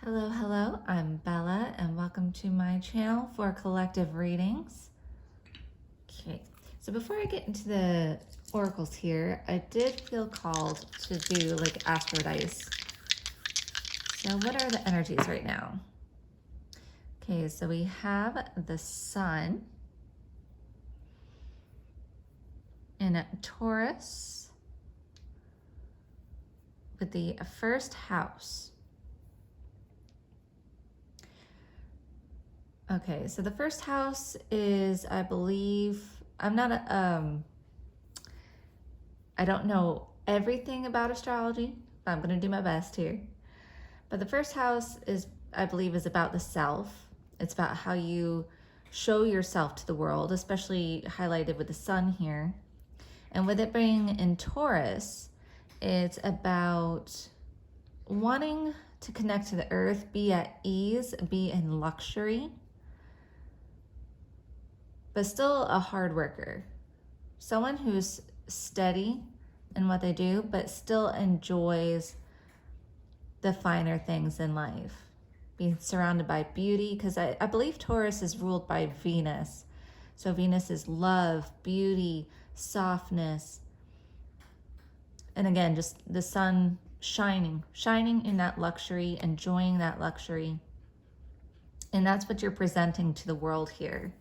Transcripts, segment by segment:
Hello, I'm Bella and welcome to my channel for collective readings. Okay, so before I get into the oracles here, I did feel called to do like astro dice. So what are the energies right now? Okay, so we have the sun in Taurus with the first house. Okay, so the first house is, I believe, I don't know everything about astrology, but I'm gonna do my best here. But the first house is, I believe, is about the self. It's about how you show yourself to the world, especially highlighted with the sun here. And with it being in Taurus, it's about wanting to connect to the earth, be at ease, be in luxury, but still a hard worker. Someone who's steady in what they do, but still enjoys the finer things in life. Being surrounded by beauty, because I believe Taurus is ruled by Venus. So Venus is love, beauty, softness. And again, just the sun shining in that luxury, enjoying that luxury. And that's what you're presenting to the world here.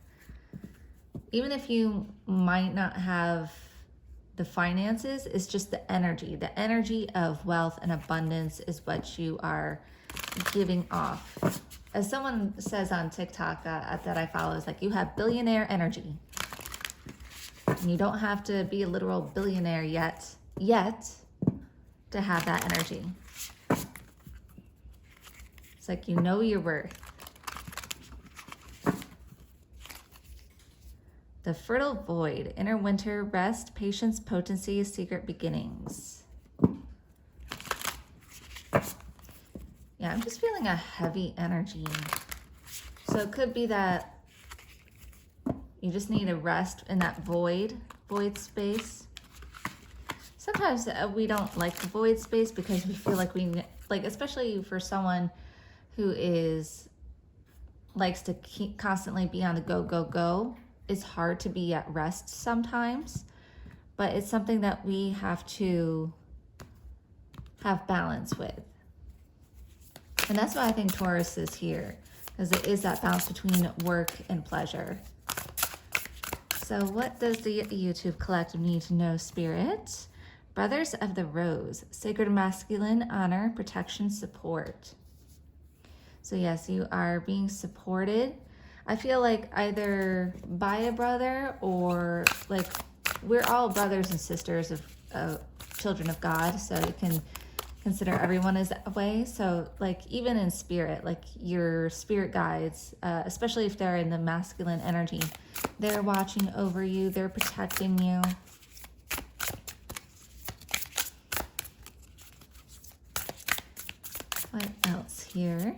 Even if you might not have the finances, it's just the energy. The energy of wealth and abundance is what you are giving off. As someone says on TikTok that I follow, is like, you have billionaire energy. And you don't have to be a literal billionaire yet to have that energy. It's like, you know your worth. The fertile void, inner winter, rest, patience, potency, secret beginnings. Yeah, I'm just feeling a heavy energy. So it could be that you just need to rest in that void space. Sometimes we don't like the void space because we feel like especially for someone who likes to constantly be on the go. It's hard to be at rest sometimes, but it's something that we have to have balance with. And that's why I think Taurus is here, because it is that balance between work and pleasure. So what does the YouTube collective need to know, Spirit? Brothers of the Rose, sacred masculine, honor, protection, support. So yes, you are being supported. I feel like either by a brother or like we're all brothers and sisters of children of God. So you can consider everyone as a way. So like even in spirit, like your spirit guides, especially if they're in the masculine energy, they're watching over you, they're protecting you. What else here?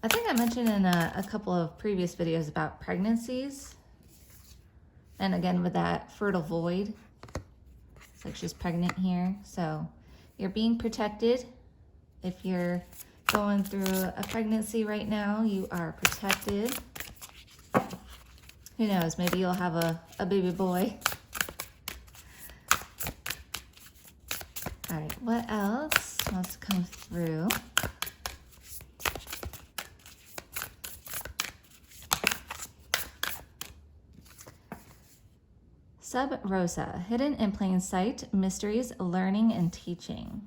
I think I mentioned in a couple of previous videos about pregnancies. And again, with that fertile void, it's like she's pregnant here. So you're being protected. If you're going through a pregnancy right now, you are protected. Who knows, maybe you'll have a baby boy. All right, what else wants to come through? Sub Rosa, hidden in plain sight, mysteries, learning, and teaching.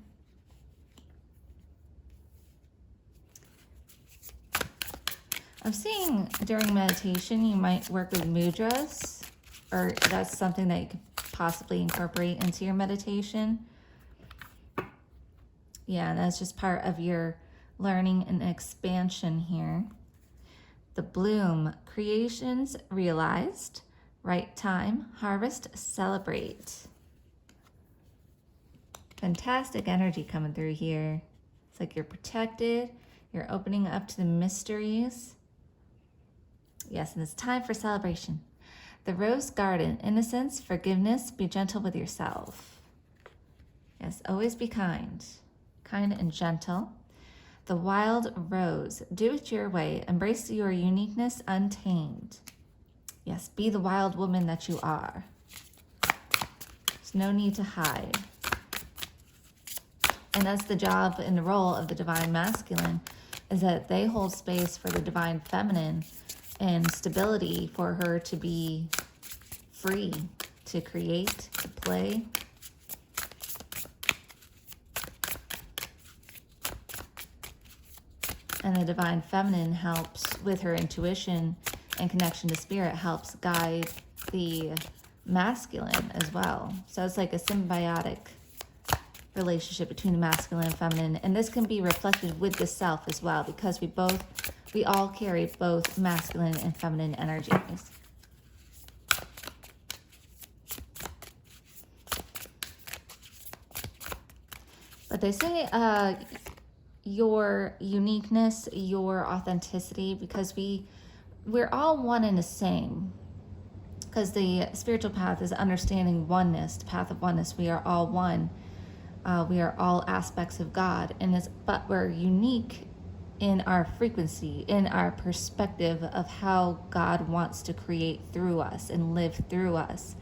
I'm seeing during meditation, you might work with mudras, or that's something that you could possibly incorporate into your meditation. Yeah, that's just part of your learning and expansion here. The bloom, creations realized. Right time, harvest, celebrate. Fantastic energy coming through here. It's like you're protected, you're opening up to the mysteries. Yes, and it's time for celebration. The rose garden, innocence, forgiveness, be gentle with yourself. Yes, always be kind. kind and gentle. The wild rose, do it your way. Embrace your uniqueness untamed. Yes, be the wild woman that you are. There's no need to hide. And that's the job and the role of the divine masculine, is that they hold space for the divine feminine and stability for her to be free to create, to play. And the divine feminine helps with her intuition and connection to spirit, helps guide the masculine as well. So it's like a symbiotic relationship between the masculine and feminine. And this can be reflected with the self as well, because we all carry both masculine and feminine energies. But they say your uniqueness, your authenticity, because we're all one and the same. Because the spiritual path is understanding oneness, the path of oneness. We are all one. We are all aspects of God, but we're unique in our frequency, in our perspective of how God wants to create through us and live through us.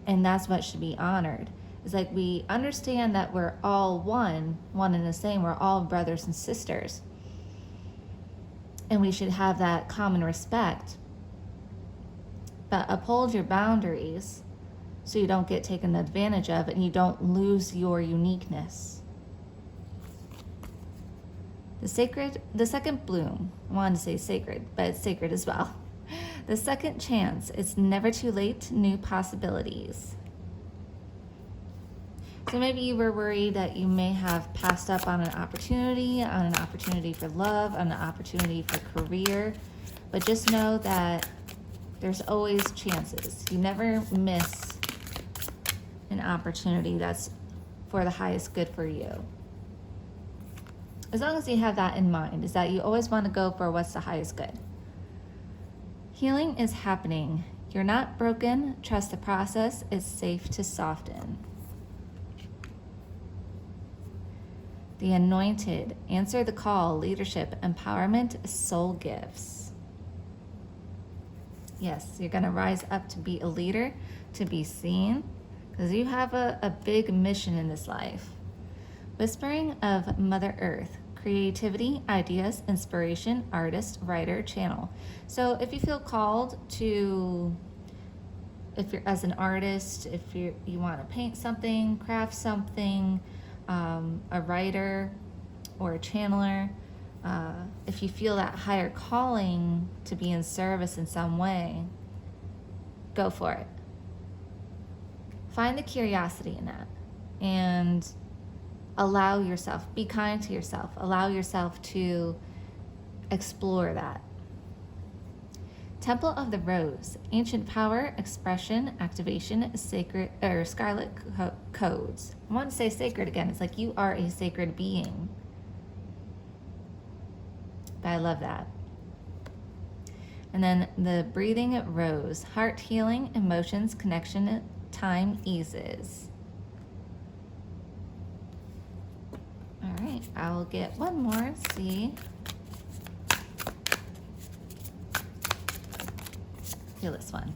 And that's what should be honored. It's like we understand that we're all one and the same. We're all brothers and sisters. And we should have that common respect. But uphold your boundaries so you don't get taken advantage of and you don't lose your uniqueness. The second bloom, I wanted to say sacred, but it's sacred as well. The second chance, it's never too late, new possibilities. So maybe you were worried that you may have passed up on an opportunity for love, on an opportunity for career, but just know that there's always chances. You never miss an opportunity that's for the highest good for you. As long as you have that in mind, is that you always want to go for what's the highest good. Healing is happening. You're not broken. Trust the process. It's safe to soften. The anointed, answer the call, leadership, empowerment, soul gifts. Yes, you're going to rise up to be a leader, to be seen, because you have a big mission in this life. Whispering of Mother Earth, creativity, ideas, inspiration, artist, writer, channel. So if you feel called to, if you're as an artist, if you want to paint something, craft something, a writer or a channeler, if you feel that higher calling to be in service in some way, go for it. Find the curiosity in that and allow yourself, be kind to yourself, allow yourself to explore that. Temple of the Rose, ancient power, expression, activation, sacred or scarlet codes. I want to say sacred again. It's like you are a sacred being. But I love that. And then the breathing rose, heart healing, emotions, connection, time eases. All right, I will get one more and see. Feel this one.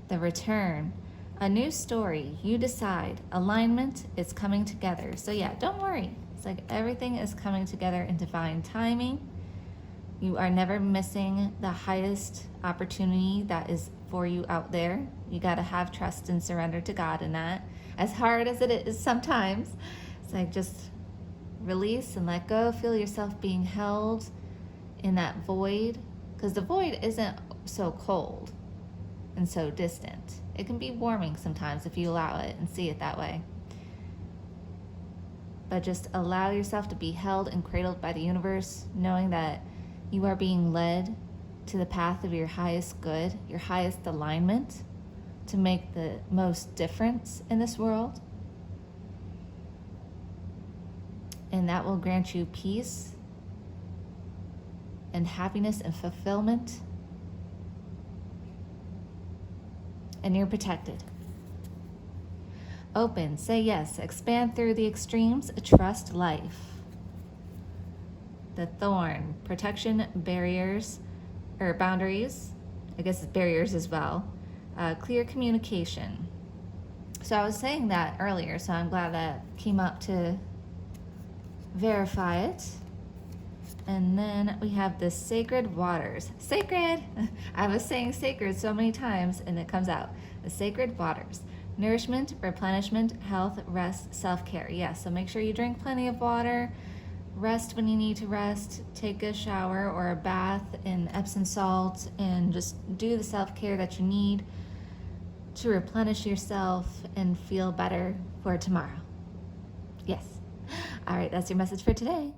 The return, a new story. You decide. Alignment is coming together. So yeah, don't worry. It's like everything is coming together in divine timing. You are never missing the highest opportunity that is for you out there. You got to have trust and surrender to God in that. As hard as it is sometimes, it's like just release and let go. Feel yourself being held in that void, because the void isn't so cold and so distant. It can be warming sometimes if you allow it and see it that way. But just allow yourself to be held and cradled by the universe, knowing that you are being led to the path of your highest good, your highest alignment, to make the most difference in this world. And that will grant you peace and happiness and fulfillment. And you're protected. Open, say yes, expand through the extremes, trust life. The Thorn, protection, barriers, or boundaries, I guess it's barriers as well. Clear communication. So I was saying that earlier, so I'm glad that came up to verify it. And then we have the sacred waters. Sacred! I was saying sacred so many times and it comes out. The sacred waters. Nourishment, replenishment, health, rest, self-care. Yes, so make sure you drink plenty of water. Rest when you need to rest. Take a shower or a bath in Epsom salt and just do the self-care that you need to replenish yourself and feel better for tomorrow. Yes. All right, that's your message for today.